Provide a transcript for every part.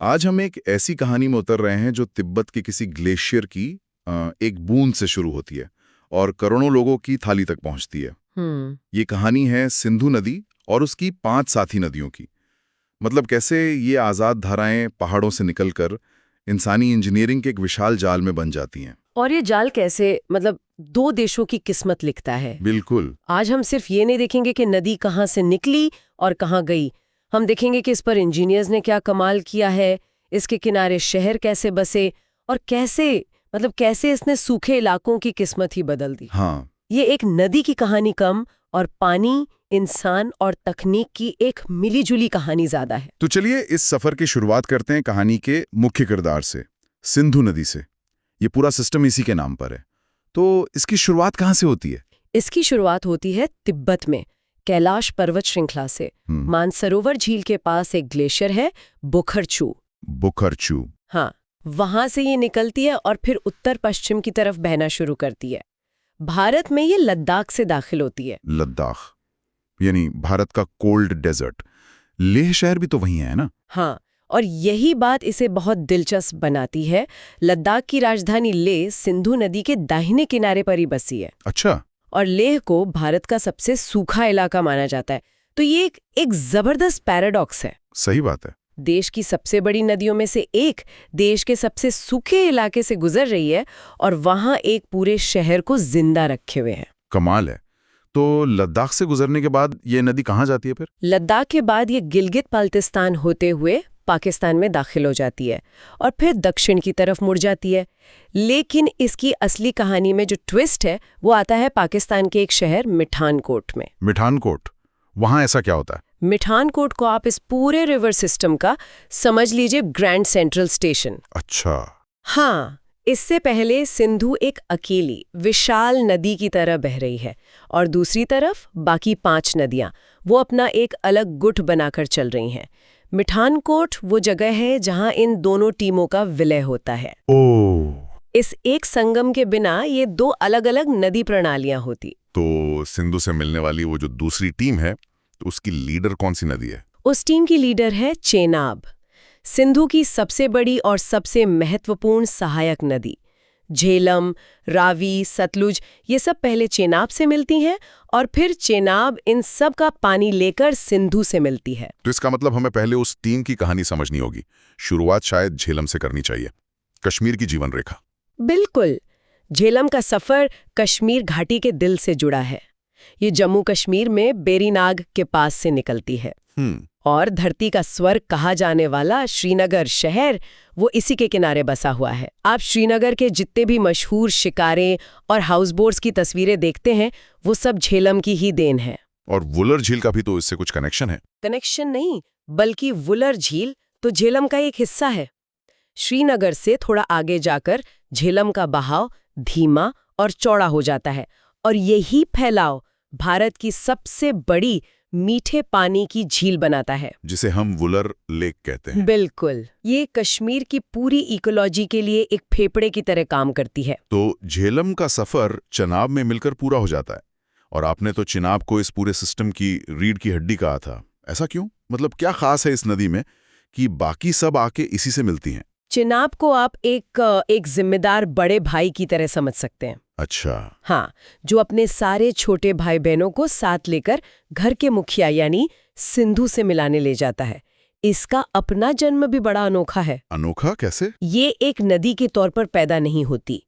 आज हम एक ऐसी कहानी में उतर रहे हैं जो तिब्बत के किसी ग्लेशियर की एक बूंद से शुरू होती है और करोड़ों लोगों की थाली तक पहुंचती है। ये कहानी है सिंधु नदी और उसकी 5 साथी नदियों की। मतलब कैसे ये आज़ाद धाराएं पहाड़ों से निकलकर इंसानी इंजीनियरिंग के एक विशाल जाल में बन जाती हैं। और ये जाल कैसे दो देशों की किस्मत लिखता है। बिल्कुल। आज हम सिर्फ ये नहीं देखेंगे कि नदी कहाँ से निकली और कहाँ गई, हम देखेंगे कि इस पर इंजीनियर्स ने क्या कमाल किया है, इसके किनारे शहर कैसे बसे और कैसे इसने सूखे इलाकों की किस्मत ही बदल दी। हाँ, ये एक नदी की कहानी कम और पानी, इंसान और तकनीक की एक मिलीजुली कहानी ज्यादा है। तो चलिए इस सफर की शुरुआत करते हैं कहानी के मुख्य किरदार से, सिंधु नदी से। ये पूरा सिस्टम इसी के नाम पर है। तो इसकी शुरुआत कहाँ से होती है? इसकी शुरुआत होती है तिब्बत में, कैलाश पर्वत श्रृंखला से। मानसरोवर झील के पास एक ग्लेशियर है, बुखरचू। बुखरचू। हाँ, वहां से ये निकलती है और फिर उत्तर पश्चिम की तरफ बहना शुरू करती है। भारत में ये लद्दाख से दाखिल होती है। लद्दाख यानी भारत का कोल्ड डेजर्ट। लेह शहर भी तो वहीं है ना? हाँ, और यही बात इसे बहुत दिलचस्प बनाती है। लद्दाख की राजधानी लेह सिंधु नदी के दाहिने किनारे पर ही बसी है। अच्छा। और लेह को भारत का सबसे सूखा इलाका माना जाता है। तो ये एक जबरदस्त पैराडॉक्स है। सही बात है। देश की सबसे बड़ी नदियों में से एक देश के सबसे सूखे इलाके से गुजर रही है और वहां एक पूरे शहर को जिंदा रखे हुए है। कमाल है। तो लद्दाख से गुजरने के बाद ये नदी कहाँ जाती है फिर? लद्दाख के बाद ये गिलगित बाल्टिस्तान होते हुए पाकिस्तान में दाखिल हो जाती है और फिर दक्षिण की तरफ मुड़ जाती है। लेकिन इसकी असली कहानी में जो ट्विस्ट है वो आता है पाकिस्तान के एक शहर मिठानकोट में। मिठानकोट, वहां ऐसा क्या होता है? मिठानकोट को आप इस पूरे रिवर सिस्टम का समझ लीजिए ग्रैंड सेंट्रल स्टेशन। अच्छा। हाँ, इससे पहले सिंधु एक अकेली विशाल नदी की तरह बह रही है और दूसरी तरफ बाकी 5 नदियां वो अपना एक अलग गुट बनाकर चल रही हैं। मिठानकोट वो जगह है जहां इन दोनों टीमों का विलय होता है। इस एक संगम के बिना ये 2 अलग-अलग नदी प्रणालियां होती। तो सिंधु से मिलने वाली वो जो दूसरी टीम है, तो उसकी लीडर कौन सी नदी है? उस टीम की लीडर है चेनाब, सिंधु की सबसे बड़ी और सबसे महत्वपूर्ण सहायक नदी। झेलम, रावी, सतलुज ये सब पहले चेनाब से मिलती हैं और फिर चेनाब इन सब का पानी लेकर सिंधु से मिलती है। तो इसका मतलब हमें पहले उस टीम की कहानी समझनी होगी। शुरुआत शायद झेलम से करनी चाहिए, कश्मीर की जीवन रेखा। बिल्कुल, झेलम का सफर कश्मीर घाटी के दिल से जुड़ा है। ये जम्मू कश्मीर में बेरीनाग के पास से निकलती है और धरती का स्वर्ग कहा जाने वाला श्रीनगर शहर वो इसी के किनारे बसा हुआ है। आप श्रीनगर के जितने भी मशहूर शिकारें और हाउसबोट्स की तस्वीरें देखते हैं वो सब झेलम की ही देन है। और वुलर झील का भी तो इससे कुछ कनेक्शन है? कनेक्शन नहीं, बल्कि वुलर झील तो झेलम का एक हिस्सा है। श्रीनगर से थोड़ा आगे जाकर झेलम का बहाव धीमा और चौड़ा हो जाता है और यही फैलाव भारत की सबसे बड़ी मीठे पानी की झील बनाता है, जिसे हम वुलर लेक कहते हैं। बिल्कुल, ये कश्मीर की पूरी इकोलॉजी के लिए एक फेफड़े की तरह काम करती है। तो झेलम का सफर चनाब में मिलकर पूरा हो जाता है और आपने तो चिनाब को इस पूरे सिस्टम की रीढ़ की हड्डी कहा था। ऐसा क्यों? मतलब क्या खास है इस नदी में कि बाकी सब आके इसी से मिलती हैं? चिनाब को आप एक जिम्मेदार बड़े भाई की तरह समझ सकते हैं। अच्छा। हाँ, जो अपने सारे छोटे भाई बहनों को साथ लेकर घर के मुखिया यानी सिंधु से मिलाने ले जाता है। इसका अपना जन्म भी बड़ा अनोखा है। अनोखा कैसे? ये एक नदी के तौर पर पैदा नहीं होती।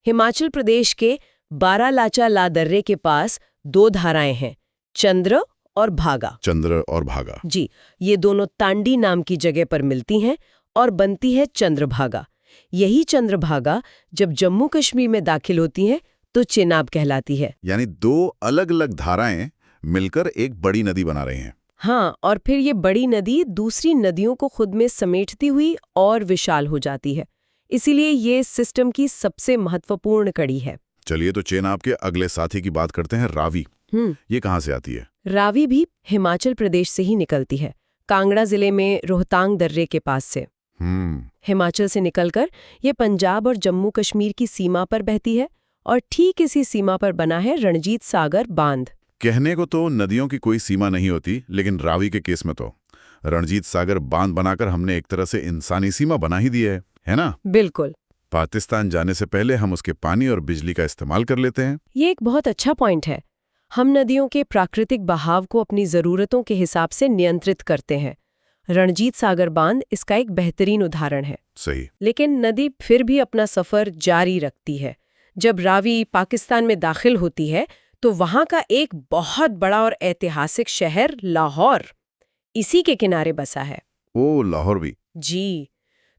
हिमाचल प्रदेश के बारालाचा ला दर्रे के पास 2 धाराएं हैं, चंद्र और भागा। चंद्र और भागा जी, ये दोनों तांडी नाम की जगह पर मिलती हैं और बनती है चंद्रभागा। यही चंद्रभागा जब जम्मू कश्मीर में दाखिल होती है तो चेनाब कहलाती है। यानी 2 अलग-अलग धाराएं मिलकर एक बड़ी नदी बना रही हैं। हाँ, और फिर ये बड़ी नदी दूसरी नदियों को खुद में समेटती हुई और विशाल हो जाती है। इसीलिए ये सिस्टम की सबसे महत्वपूर्ण कड़ी है। चलिए तो चेनाब के अगले साथी की बात करते हैं, रावी। ये कहाँ से आती है? रावी भी हिमाचल प्रदेश से ही निकलती है, कांगड़ा जिले में रोहतांग दर्रे के पास से। हिमाचल से निकलकर ये पंजाब और जम्मू कश्मीर की सीमा पर बहती है और ठीक इसी सीमा पर बना है रणजीत सागर बांध। कहने को तो नदियों की कोई सीमा नहीं होती, लेकिन रावी के केस में तो रणजीत सागर बांध बनाकर हमने एक तरह से इंसानी सीमा बना ही दी है ना? बिल्कुल। पाकिस्तान जाने से पहले हम उसके पानी और बिजली का इस्तेमाल कर लेते हैं। ये एक बहुत अच्छा पॉइंट है। हम नदियों के प्राकृतिक बहाव को अपनी ज़रूरतों के हिसाब से नियंत्रित करते हैं। रणजीत सागर बांध इसका एक बेहतरीन उदाहरण है। सही। लेकिन नदी फिर भी अपना सफ़र जारी रखती है। जब रावी पाकिस्तान में दाखिल होती है तो वहाँ का एक बहुत बड़ा और ऐतिहासिक शहर लाहौर इसी के किनारे बसा है। ओ, लाहौर भी? जी।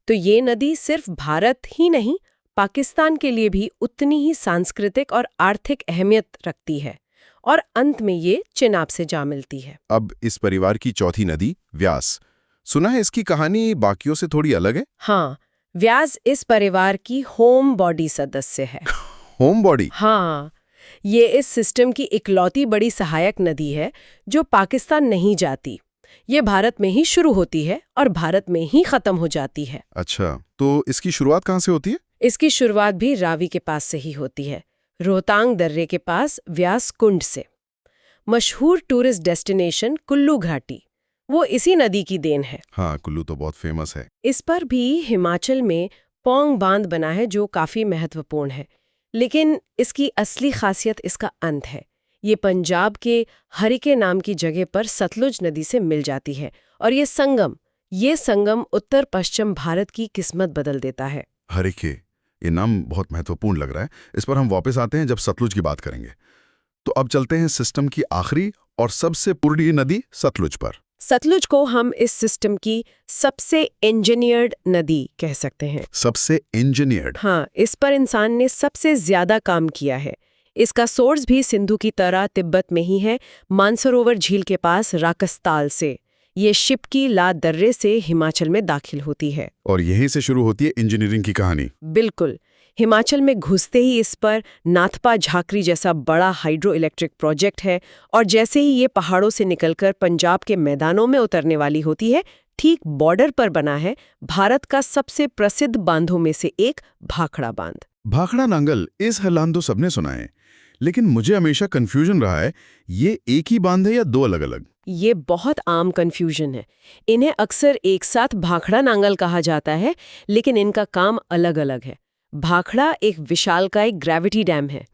तो ये नदी सिर्फ भारत ही नहीं, पाकिस्तान के लिए भी उतनी ही सांस्कृतिक और आर्थिक अहमियत रखती है और अंत में ये चिनाब से जा मिलती है। अब इस परिवार की चौथी नदी व्यास, सुना है इसकी कहानी बाकियों से थोड़ी अलग है? हाँ, व्यास इस परिवार की होम बॉडी सदस्य है। Home body? हाँ, ये इस सिस्टम की इकलौती बड़ी सहायक नदी है जो पाकिस्तान नहीं जाती। ये भारत में ही शुरू होती है और भारत में ही खत्म हो जाती है। अच्छा, तो इसकी शुरुआत कहाँ से होती है? इसकी शुरुआत भी रावी के पास से ही होती है, रोहतांग दर्रे के पास व्यास कुंड से। मशहूर टूरिस्ट डेस्टिनेशन कुल्लू घाटी वो इसी नदी की देन है। हाँ, कुल्लू तो बहुत फेमस है। इस पर भी हिमाचल में पौंग बांध बना है जो काफी महत्वपूर्ण है, लेकिन इसकी असली खासियत इसका अंत है। ये पंजाब के हरिके नाम की जगह पर सतलुज नदी से मिल जाती है और ये संगम उत्तर पश्चिम भारत की किस्मत बदल देता है। हरिके, ये नाम बहुत महत्वपूर्ण लग रहा है। इस पर हम वापस आते हैं जब सतलुज की बात करेंगे। तो अब चलते हैं सिस्टम की आखिरी और सबसे पुरानी नदी सतलुज पर। सतलुज को हम इस सिस्टम की सबसे इंजीनियर्ड नदी कह सकते हैं। सबसे इंजीनियर्ड? हाँ, इस पर इंसान ने सबसे ज्यादा काम किया है। इसका सोर्स भी सिंधु की तरह तिब्बत में ही है, मानसरोवर झील के पास राकस्ताल से। ये शिपकी ला दर्रे से हिमाचल में दाखिल होती है और यहीं से शुरू होती है इंजीनियरिंग की कहानी। बिल्कुल। हिमाचल में घुसते ही इस पर नाथपा झाकरी जैसा बड़ा हाइड्रो इलेक्ट्रिक प्रोजेक्ट है और जैसे ही ये पहाड़ों से निकलकर पंजाब के मैदानों में उतरने वाली होती है, ठीक बॉर्डर पर बना है भारत का सबसे प्रसिद्ध बांधों में से एक भाखड़ा बांध। भाखड़ा नांगल, इस हलान तो सबने सुना है, लेकिन मुझे हमेशा कंफ्यूजन रहा है, ये एक ही बांध है या दो अलग-अलग? ये बहुत आम कंफ्यूजन है। इन्हें अक्सर एक साथ भाखड़ा नांगल कहा जाता है, लेकिन इनका काम अलग-अलग है। भाखड़ा एक विशालकाय ग्रेविटी डैम है।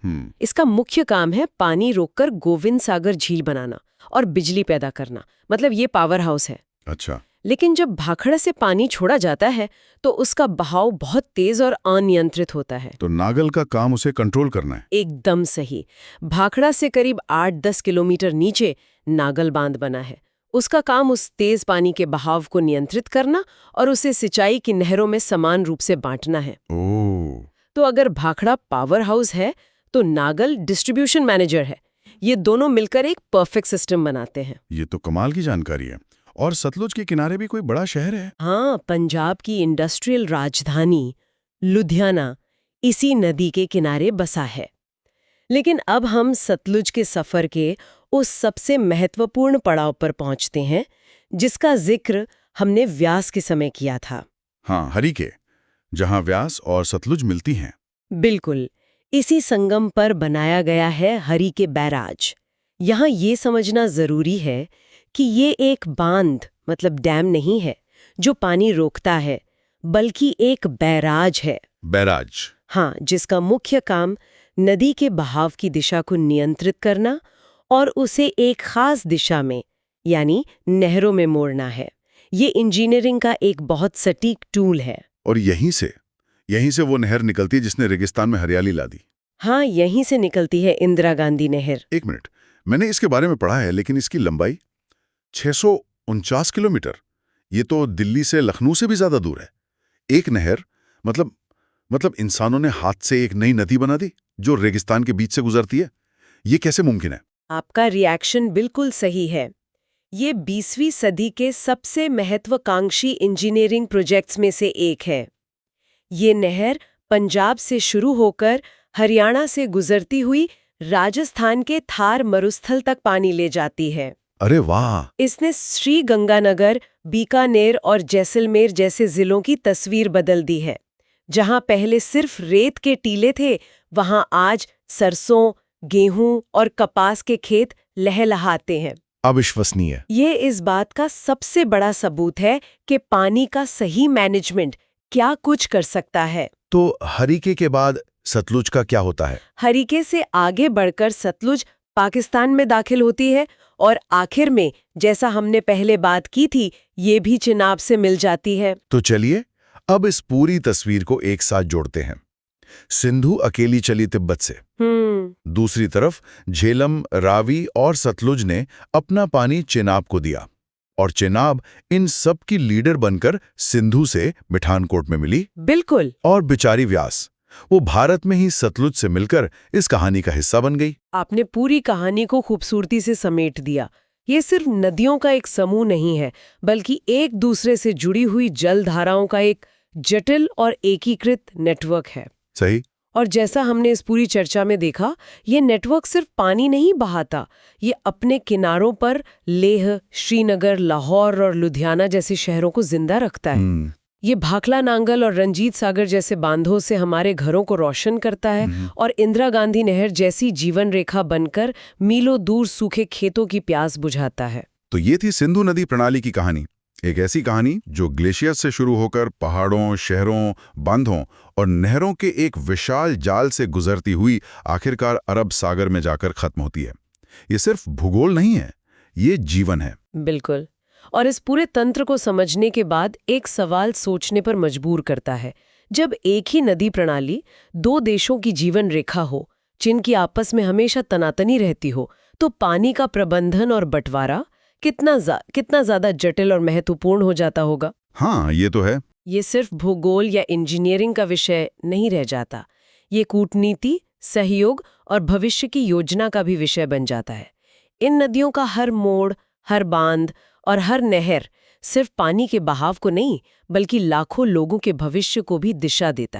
इसका मुख्य काम है पानी रोककर गोविंद सागर झील बनाना और बिजली पैदा करना, मतलब ये पावर हाउस है। अच्छा। लेकिन जब भाखड़ा से पानी छोड़ा जाता है तो उसका बहाव बहुत तेज और अनियंत्रित होता है। तो नागल का काम उसे कंट्रोल करना है। एकदम सही। भाखड़ा से करीब 8-10 किलोमीटर नीचे नागल बांध बना है। उसका काम उस तेज पानी के बहाव को नियंत्रित करना और उसे सिंचाई की नहरों में समान रूप से बांटना है। ओह। तो अगर भाखड़ा पावर हाउस है तो नागल डिस्ट्रीब्यूशन मैनेजर है। ये दोनों मिलकर एक परफेक्ट सिस्टम बनाते हैं। ये तो कमाल की जानकारी है। और सतलुज के किनारे भी कोई बड़ा शहर है? हाँ, पंजाब की इंडस्ट्रियल राजधानी लुधियाना इसी नदी के किनारे बसा है। लेकिन अब हम सतलुज के सफर के उस सबसे महत्वपूर्ण पड़ाव पर पहुंचते हैं जिसका जिक्र हमने व्यास के समय किया था। हाँ, हरिके, जहां व्यास और सतलुज मिलती हैं। बिल्कुल, इसी संगम पर बनाया गया है हरिके बैराज। यहाँ ये समझना जरूरी है कि ये एक बांध मतलब डैम नहीं है जो पानी रोकता है, बल्कि एक बैराज है। बैराज? हाँ, जिसका मुख्य काम नदी के बहाव की दिशा को नियंत्रित करना और उसे एक खास दिशा में यानी नहरों में मोड़ना है। ये इंजीनियरिंग का एक बहुत सटीक टूल है। और यहीं से वो नहर निकलती है जिसने रेगिस्तान में हरियाली ला दी। हाँ, यहीं से निकलती है इंदिरा गांधी नहर। एक मिनट, मैंने इसके बारे में पढ़ा है, लेकिन इसकी लंबाई 649 किलोमीटर। ये तो दिल्ली से लखनऊ से भी ज्यादा दूर है। एक नहर मतलब इंसानों ने हाथ से एक नई नदी बना दी जो रेगिस्तान के बीच से गुजरती है। ये कैसे मुमकिन है? आपका रिएक्शन बिल्कुल सही है। ये 20वीं सदी के सबसे महत्वाकांक्षी इंजीनियरिंग प्रोजेक्ट्स में से एक है। ये नहर पंजाब से शुरू होकर हरियाणा से गुजरती हुई राजस्थान के थार मरुस्थल तक पानी ले जाती है। अरे वाह! इसने श्री गंगानगर, बीकानेर और जैसलमेर जैसे जिलों की तस्वीर बदल दी है। जहां पहले सिर्फ रेत के टीले थे, वहां आज सरसों, गेहूं और कपास के खेत लहलहाते हैं। अविश्वसनीय। ये इस बात का सबसे बड़ा सबूत है कि पानी का सही मैनेजमेंट क्या कुछ कर सकता है। तो हरीके के बाद सतलुज का क्या होता है? हरीके से आगे बढ़कर सतलुज पाकिस्तान में दाखिल होती है और आखिर में, जैसा हमने पहले बात की थी, ये भी चिनाब से मिल जाती है। तो चलिए अब इस पूरी तस्वीर को एक साथ जोड़ते हैं। सिंधु अकेली चली तिब्बत से, दूसरी तरफ झेलम, रावी और सतलुज ने अपना पानी चिनाब को दिया, और चिनाब इन सब की लीडर बनकर सिंधु से मिठानकोट में मिली। बिल्कुल। और बेचारी व्यास, वो भारत में ही सतलुज से मिलकर इस कहानी का हिस्सा बन गई। आपने पूरी कहानी को खूबसूरती से समेट दिया। ये सिर्फ नदियों का एक समूह नहीं है, बल्कि एक दूसरे से जुड़ी हुई जल धाराओं का एक जटिल और एकीकृत नेटवर्क है। सही। और जैसा हमने इस पूरी चर्चा में देखा, ये नेटवर्क सिर्फ पानी नहीं बहाता, ये अपने किनारों पर लेह, श्रीनगर, लाहौर और लुधियाना जैसे शहरों को जिंदा रखता है। ये भाखला नांगल और रंजीत सागर जैसे बांधों से हमारे घरों को रोशन करता है, और इंदिरा गांधी नहर जैसी जीवन रेखा बनकर मीलों दूर सूखे खेतों की प्यास बुझाता है। तो ये थी सिंधु नदी प्रणाली की कहानी। एक ऐसी कहानी जो ग्लेशियर से शुरू होकर पहाड़ों, शहरों, बांधों और नहरों के एक विशाल जाल से गुजरती हुई आखिरकार अरब सागर में जाकर खत्म होती है। ये सिर्फ भूगोल नहीं है, ये जीवन है। बिल्कुल। और इस पूरे तंत्र को समझने के बाद एक सवाल सोचने पर मजबूर करता है। जब एक ही नदी प्रणाली दो देशों की जीवन रेखा हो, जिनकी आपस में हमेशा तनातनी रहती हो, तो पानी का प्रबंधन और बंटवारा कितना ज्यादा जटिल और महत्वपूर्ण हो जाता होगा। हाँ, ये तो है। ये सिर्फ भूगोल या इंजीनियरिंग का विषय नहीं रह जाता, ये कूटनीति, सहयोग और भविष्य की योजना का भी विषय बन जाता है। इन नदियों का हर मोड़, हर बांध और हर नहर सिर्फ पानी के बहाव को नहीं, बल्कि लाखों लोगों के भविष्य को भी दिशा देता है।